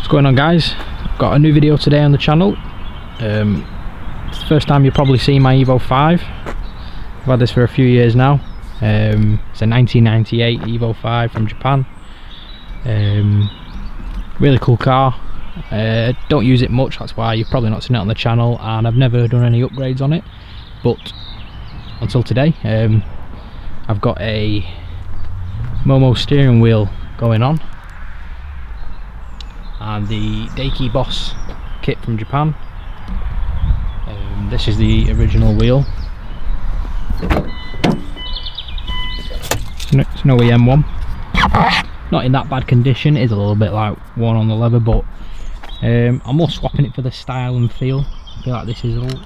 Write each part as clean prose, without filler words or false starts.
What's going on, guys? Got a new video today on the channel. It's the first time you'll probably see my EVO 5. I've had this for a few years now. It's a 1998 EVO 5 from Japan. Really cool car. Don't use it much, that's why you've probably not seen it on the channel, and I've never done any upgrades on it, but until today. I've got a MOMO steering wheel going on and the Daiki Boss kit from Japan. This is the original wheel. It's an OEM one. Not in that bad condition. It is a little bit like worn on the leather, but I'm more swapping it for the style and feel. I feel like this is all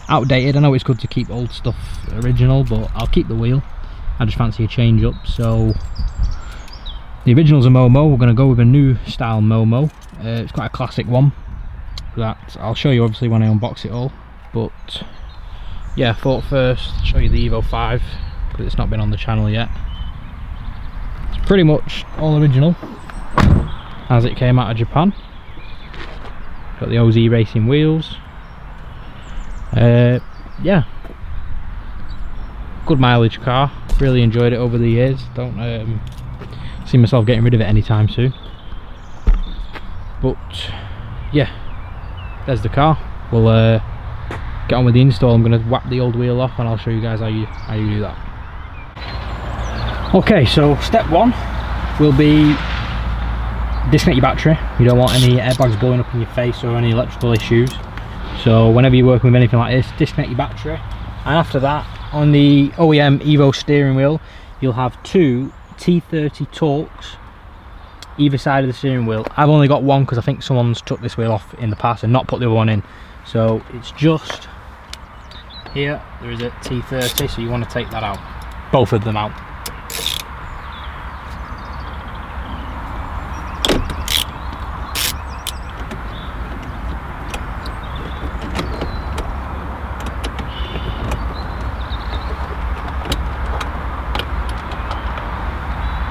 outdated. I know it's good to keep old stuff original, but I'll keep the wheel. I just fancy a change up. So the original's a MOMO. We're going to go with a new style MOMO. It's quite a classic one that I'll show you obviously when I unbox it all, but yeah, I thought first show you the EVO 5 because it's not been on the channel yet. It's pretty much all original as it came out of Japan. Got the OZ racing wheels. Yeah, good mileage car. Really enjoyed it over the years. Don't see myself getting rid of it anytime soon. But yeah, there's the car. We'll get on with the install. I'm going to whap the old wheel off and I'll show you guys how you do that. Okay, so step one will be disconnect your battery. You don't want any airbags blowing up in your face or any electrical issues. So whenever you're working with anything like this, disconnect your battery. And after that, on the OEM EVO steering wheel, you'll have two T30 Torques either side of the steering wheel. I've only got one because I think someone's took this wheel off in the past and not put the other one in. So it's just here, there is a T30, so you want to take that out, both of them out.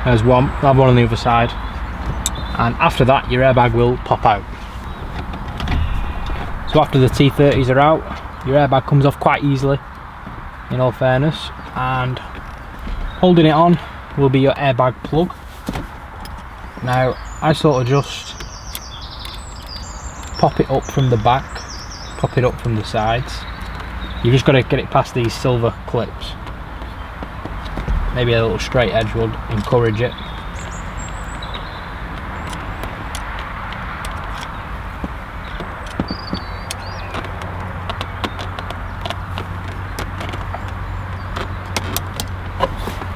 There's one, I'll have one on the other side, and after that your airbag will pop out. So after the T30s are out, your airbag comes off quite easily, in all fairness, and holding it on will be your airbag plug. Now I sort of just pop it up from the back, pop it up from the sides. You've just got to get it past these silver clips. Maybe a little straight edge would encourage it.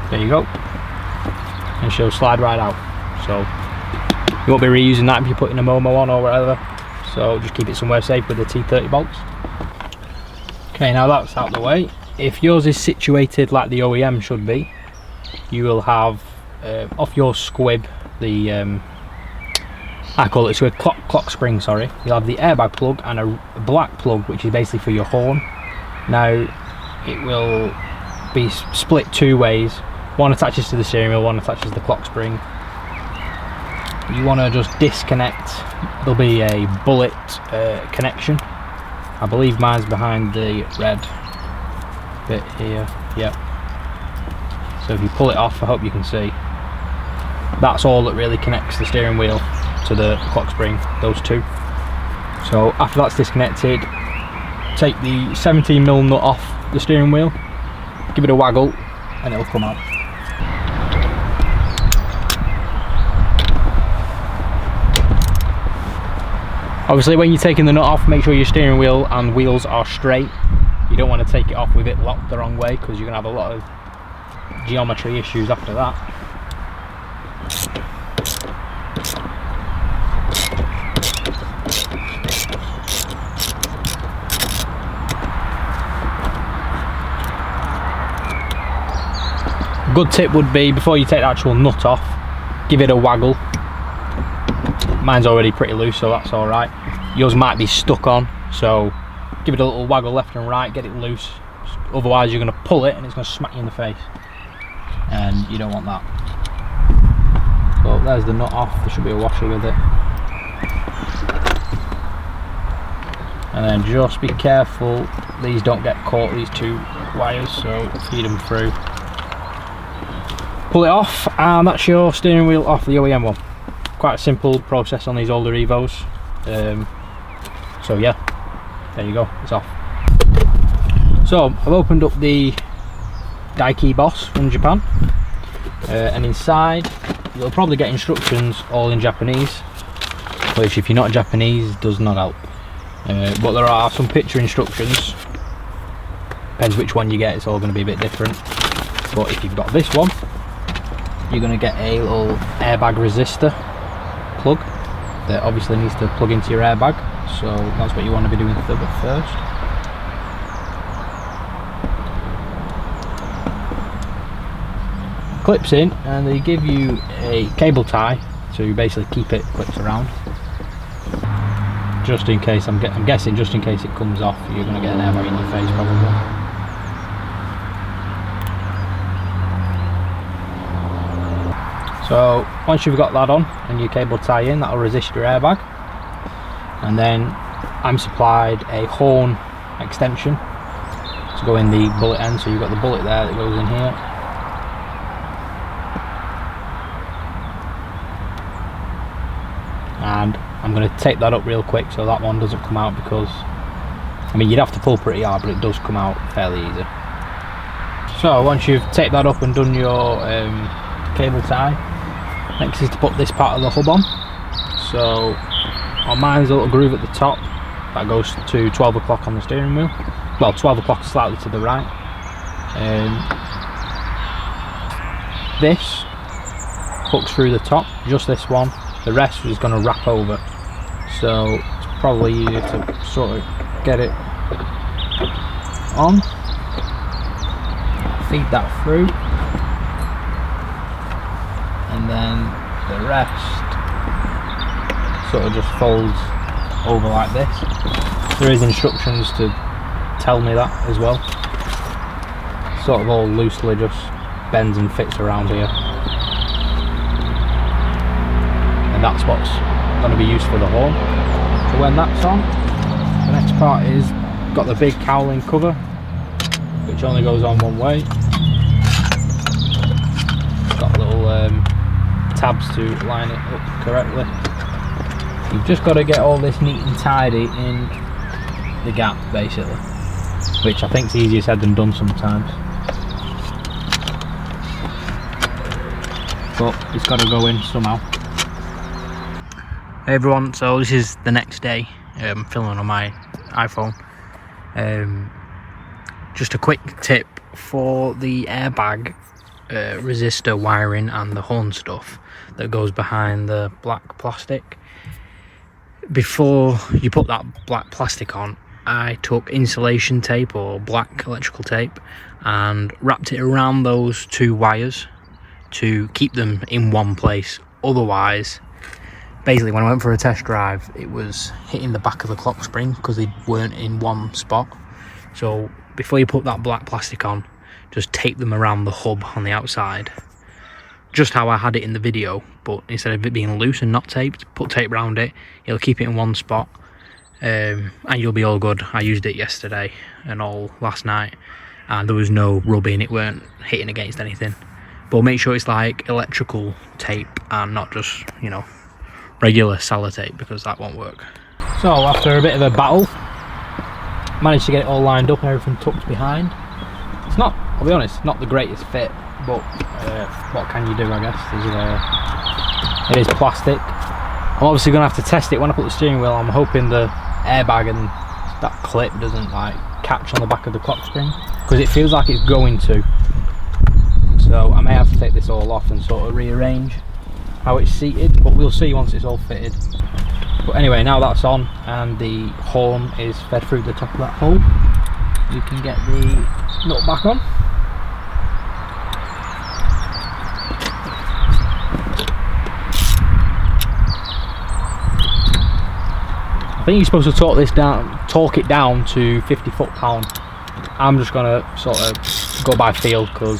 There you go. And she'll slide right out. So you won't be reusing that if you're putting a MOMO on or whatever. So just keep it somewhere safe with the T30 bolts. Okay, now that's out the way. If yours is situated like the OEM should be, you will have off your squib the I call it squib clock spring, sorry. You'll have the airbag plug and a black plug which is basically for your horn. Now it will be split two ways. One attaches to the steering wheel, one attaches to the clock spring. You want to just disconnect. There'll be a bullet connection. I believe mine's behind the red bit here. Yep. So if you pull it off, I hope you can see, that's all that really connects the steering wheel to the clock spring, those two. So after that's disconnected, take the 17mm nut off the steering wheel, give it a waggle and it'll come out. Obviously when you're taking the nut off, make sure your steering wheel and wheels are straight. You don't want to take it off with it locked the wrong way because you're going to have a lot of geometry issues after that. A good tip would be, before you take the actual nut off, give it a waggle. Mine's already pretty loose, so that's alright. Yours might be stuck on, so give it a little waggle left and right, get it loose. Otherwise you're going to pull it and it's going to smack you in the face, and you don't want that. So there's the nut off. There should be a washer with it. and then just be careful these don't get caught, these two wires, so feed them through. Pull it off, and that's your steering wheel off the OEM one. Quite a simple process on these older Evos. So yeah, there you go, it's off. So I've opened up the Daiki Boss from Japan, and inside you'll probably get instructions all in Japanese, which if you're not Japanese does not help. But there are some picture instructions. Depends which one you get, it's all going to be a bit different. But if you've got this one, you're going to get a little airbag resistor plug that obviously needs to plug into your airbag, so that's what you want to be doing first. Clips in, and they give you a cable tie to basically keep it clipped around, just in case. I'm guessing just in case it comes off, you're going to get an airbag in your face probably. So once you've got that on and your cable tie in, that'll resist your airbag. And then I'm supplied a horn extension to go in the bullet end, so you've got the bullet there that goes in here. And I'm going to tape that up real quick so that one doesn't come out, because I mean you'd have to pull pretty hard, but it does come out fairly easy. So once you've taped that up and done your cable tie, next is to put this part of the hub on. So on mine's a little groove at the top that goes to 12 o'clock on the steering wheel. Well, 12 o'clock slightly to the right. This hooks through the top, just this one. The rest is going to wrap over, so it's probably easier to sort of get it on, feed that through, and then the rest sort of just folds over like this. There is instructions to tell me that as well. Sort of all loosely just bends and fits around here, and that's what's going to be used for the horn. So when that's on, the next part is got the big cowling cover, which only goes on one way. Got little tabs to line it up correctly. You've just got to get all this neat and tidy in the gap basically, which I think is easier said than done sometimes, but it's got to go in somehow. Hey everyone, so this is the next day. I'm filming on my iPhone. Just a quick tip for the airbag resistor wiring and the horn stuff that goes behind the black plastic. Before you put that black plastic on, I took insulation tape or black electrical tape and wrapped it around those two wires to keep them in one place. Otherwise, basically when I went for a test drive, it was hitting the back of the clock spring because they weren't in one spot. So before you put that black plastic on, just tape them around the hub on the outside, just how I had it in the video, but instead of it being loose and not taped, put tape around it. It'll keep it in one spot, and you'll be all good. I used it yesterday and all last night, and there was no rubbing, it weren't hitting against anything. But make sure it's like electrical tape and not just, you know, regular sellotape, because that won't work. So after a bit of a battle, managed to get it all lined up and everything tucked behind. It's not, I'll be honest, not the greatest fit, but what can you do, I guess. It is plastic. I'm obviously going to have to test it when I put the steering wheel. I'm hoping the airbag and that clip doesn't like catch on the back of the clock spring, because it feels like it's going to. So I may have to take this all off and sort of rearrange how it's seated, but we'll see once it's all fitted. But anyway, now that's on and the horn is fed through the top of that hole, you can get the nut back on. I think you're supposed to torque it down to 50 foot-pound. I'm just gonna sort of go by feel, because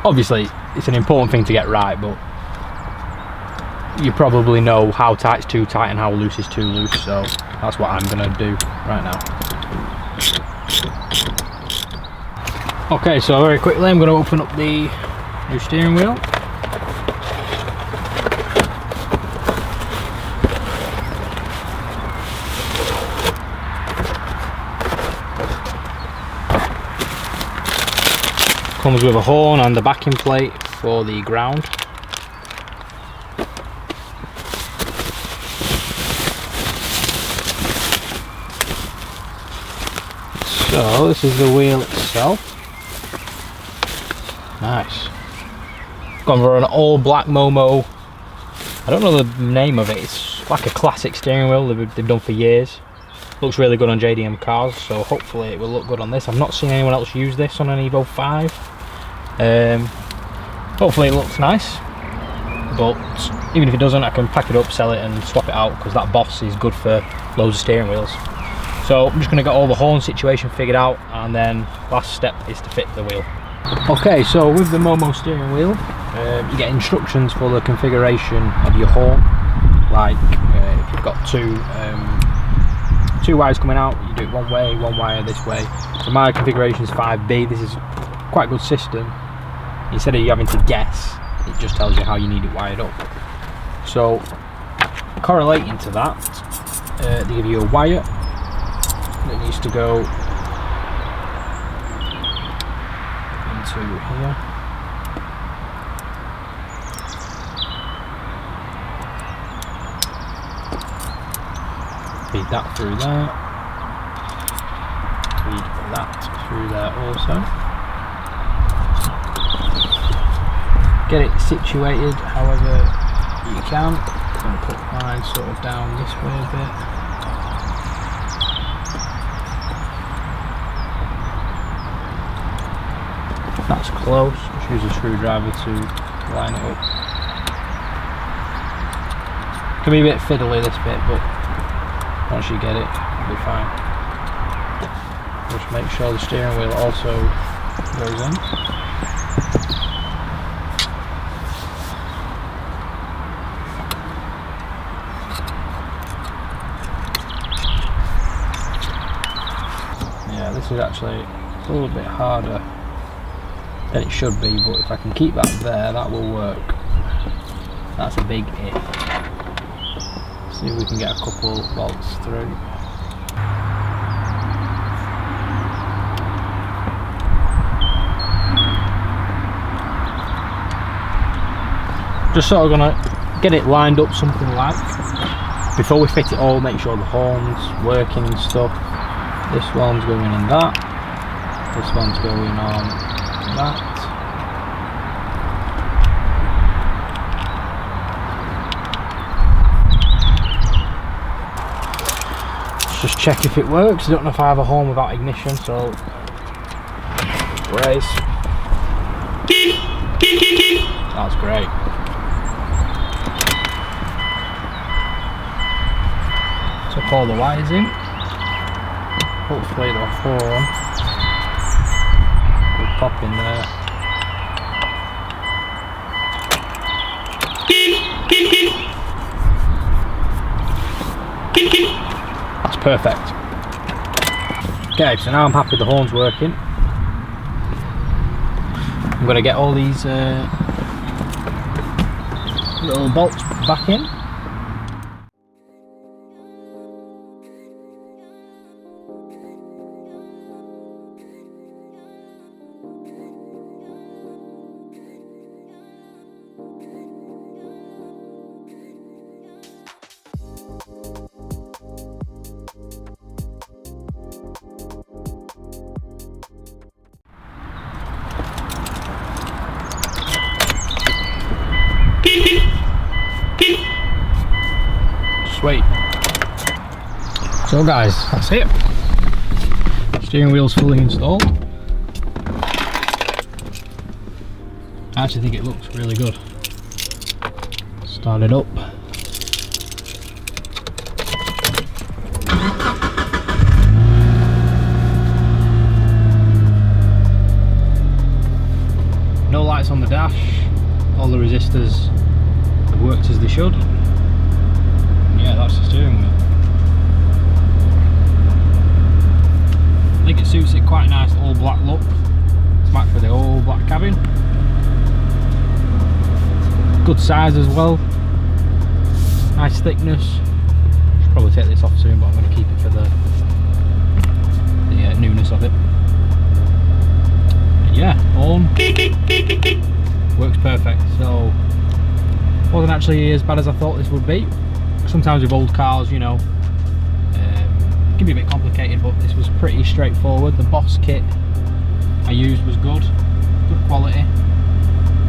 obviously it's an important thing to get right, but you probably know how tight's too tight and how loose is too loose, so that's what I'm gonna do right now. Okay, so very quickly I'm gonna open up the new steering wheel. Comes with a horn and the backing plate for the ground. So this is the wheel itself. Nice. Gone for an all black MOMO. I don't know the name of it. It's like a classic steering wheel they've done for years. Looks really good on JDM cars, so hopefully it will look good on this. I've not seen anyone else use this on an EVO 5. Hopefully it looks nice, but even if it doesn't, I can pack it up, sell it and swap it out, because that Boss is good for loads of steering wheels. So I'm just going to get all the horn situation figured out, and then last step is to fit the wheel. Okay, so with the MOMO steering wheel, you get instructions for the configuration of your horn. Like if you've got two wires coming out, you do it one way, one wire this way. So my configuration is 5B. This is quite a good system. Instead of you having to guess, it just tells you how you need it wired up. So correlating to that, they give you a wire that needs to go into here. Feed that through there. Feed that through there also. Get it situated however you can. I'm going to put mine sort of down this way a bit. That's close. Just use a screwdriver to line it up. Can be a bit fiddly this bit, but once you get it, it'll be fine. Just make sure the steering wheel also goes in. Yeah, this is actually a little bit harder than it should be, but if I can keep that there, that will work. That's a big if. See if we can get a couple bolts through. Just sort of gonna get it lined up something like. Before we fit it all, make sure the horn's working and stuff. This one's going in that. This one's going on that. Let's just check if it works. I don't know if I have a horn without ignition, so brace. That's great. Took all the wires in. Hopefully the horn will pop in there. That's perfect. Okay, so now I'm happy the horn's working. I'm going to get all these little bolts back in. Sweet. So guys, that's it. Steering wheel's fully installed. I actually think it looks really good. Start it up. No lights on the dash. All the resistors have worked as they should. Yeah, that's the steering wheel. I think it suits it quite a nice all black look. It's matched with the all black cabin. Good size as well. Nice thickness. Should probably take this off soon, but I'm going to keep it for the newness of it. And yeah, on. Works perfect. So wasn't actually as bad as I thought this would be. Sometimes with old cars, you know, it can be a bit complicated, but this was pretty straightforward. The Boss kit I used was good quality.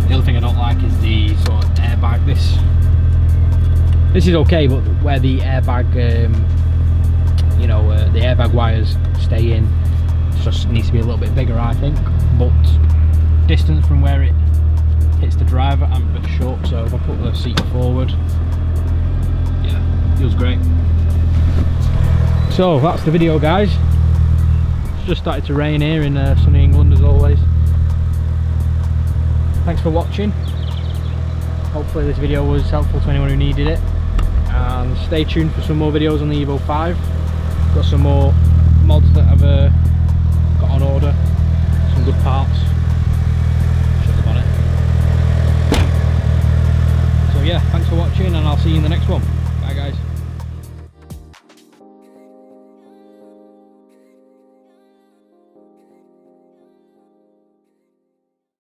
The other thing I don't like is the sort of airbag. This is okay, but where the airbag, you know, the airbag wires stay in, it just needs to be a little bit bigger, I think. But distance from where it hits the driver, I'm a bit short, so if I put the seat forward, yeah, feels great. So that's the video, guys. It's just started to rain here in sunny England as always. Thanks for watching. Hopefully this video was helpful to anyone who needed it, and stay tuned for some more videos on the EVO 5. Got some more mods that I've got on order, some good parts. Shut the bonnet. So yeah, thanks for watching, and I'll see you in the next one. Bye guys.